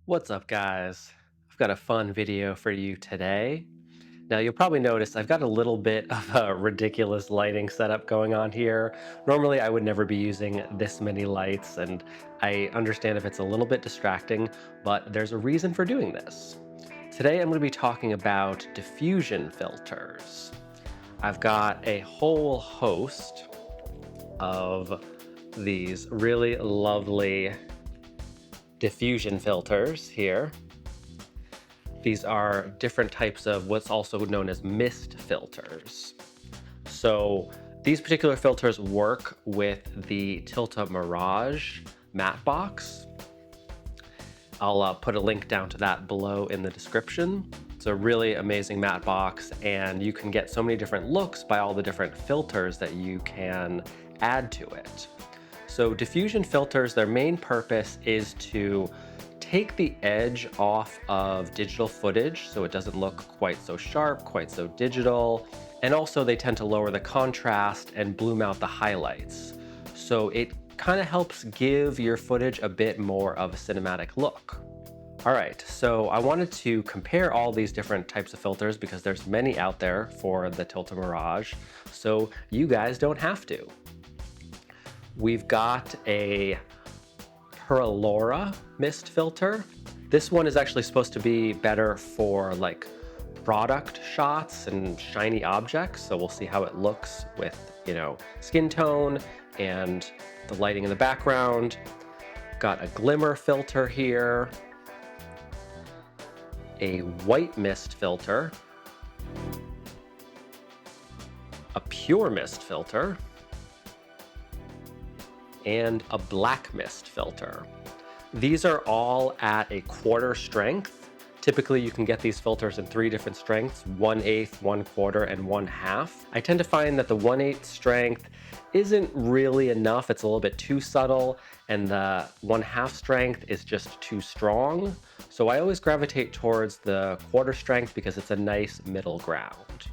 What's up, guys? I've got a fun video for you today. Now, you'll probably notice I've got a little bit of a ridiculous lighting setup going on here. Normally, I would never be using this many lights, and I understand if it's a little bit distracting, but there's a reason for doing this. Today, I'm going to be talking about diffusion filters. I've got a whole host of these really lovely diffusion filters here. These are different types of what's also known as mist filters. So these particular filters work with the Tilta Mirage matte box. I'll put a link down to that below in the description. It's a really amazing matte box, and you can get so many different looks by all the different filters that you can add to it. So diffusion filters, their main purpose is to take the edge off of digital footage so it doesn't look quite so sharp, quite so digital. And also they tend to lower the contrast and bloom out the highlights. So it kind of helps give your footage a bit more of a cinematic look. All right, so I wanted to compare all these different types of filters because there's many out there for the Tilta Mirage, so you guys don't have to. We've got a Pearlaura mist filter. This one is actually supposed to be better for like product shots and shiny objects. So we'll see how it looks with, skin tone and the lighting in the background. Got a Glimmer filter here, a white mist filter, a pure mist filter, and a black mist filter. These are all at a quarter strength. Typically you can get these filters in 3 different strengths: 1/8, 1/4, and 1/2. I tend to find that the 1/8 strength isn't really enough. It's a little bit too subtle, and the 1/2 strength is just too strong. So I always gravitate towards the quarter strength because it's a nice middle ground.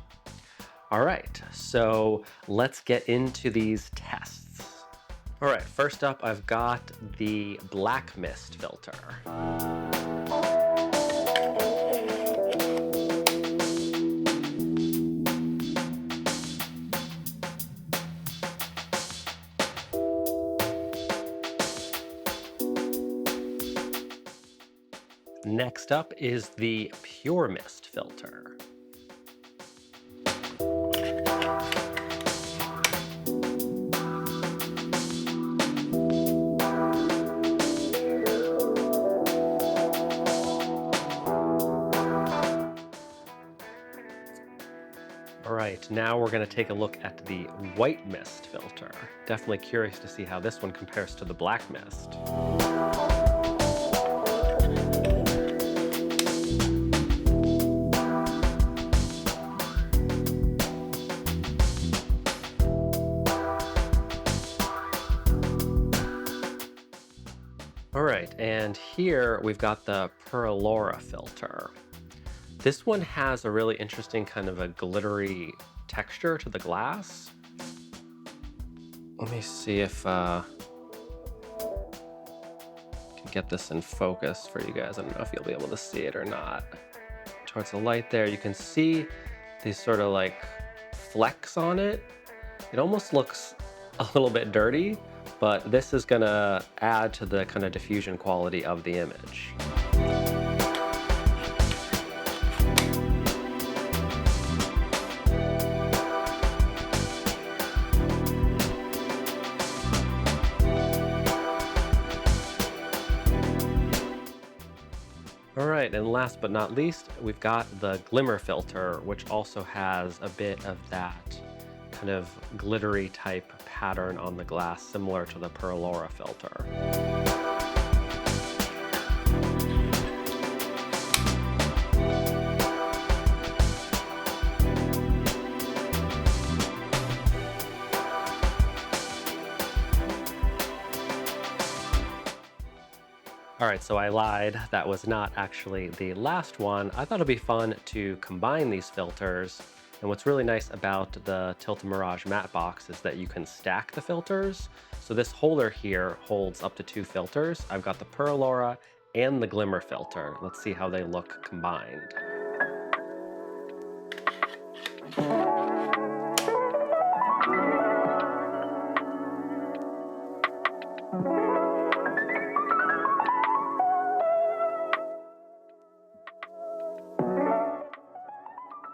All right, so let's get into these tests. All right, first up, I've got the black mist filter. Next up is the pure mist filter. All right, now we're going to take a look at the white mist filter. Definitely curious to see how this one compares to the black mist. All right, and here we've got the Pearlaura filter. This one has a really interesting kind of a glittery texture to the glass. Let me see if I can get this in focus for you guys. I don't know if you'll be able to see it or not. Towards the light there, you can see these sort of like flecks on it. It almost looks a little bit dirty, but this is gonna add to the kind of diffusion quality of the image. All right, and last but not least, we've got the Glimmer filter, which also has a bit of that kind of glittery type pattern on the glass, similar to the Pearlaura filter. All right, so I lied. That was not actually the last one. I thought it'd be fun to combine these filters. And what's really nice about the Tilta Mirage matte box is that you can stack the filters. So this holder here holds up to 2 filters. I've got the Pearlaura and the Glimmer filter. Let's see how they look combined.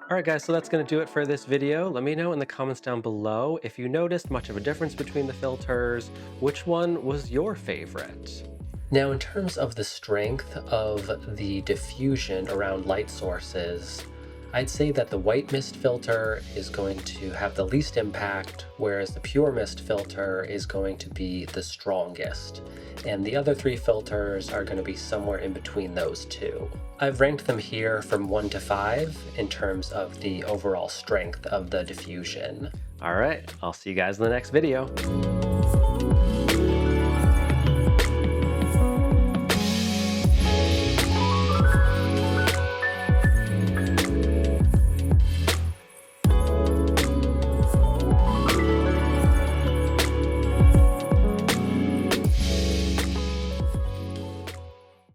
All right, guys, so that's going to do it for this video. Let me know in the comments down below if you noticed much of a difference between the filters. Which one was your favorite? Now, in terms of the strength of the diffusion around light sources, I'd say that the white mist filter is going to have the least impact, whereas the pure mist filter is going to be the strongest. And the other three filters are going to be somewhere in between those two. I've ranked them here from 1 to 5 in terms of the overall strength of the diffusion. All right, I'll see you guys in the next video.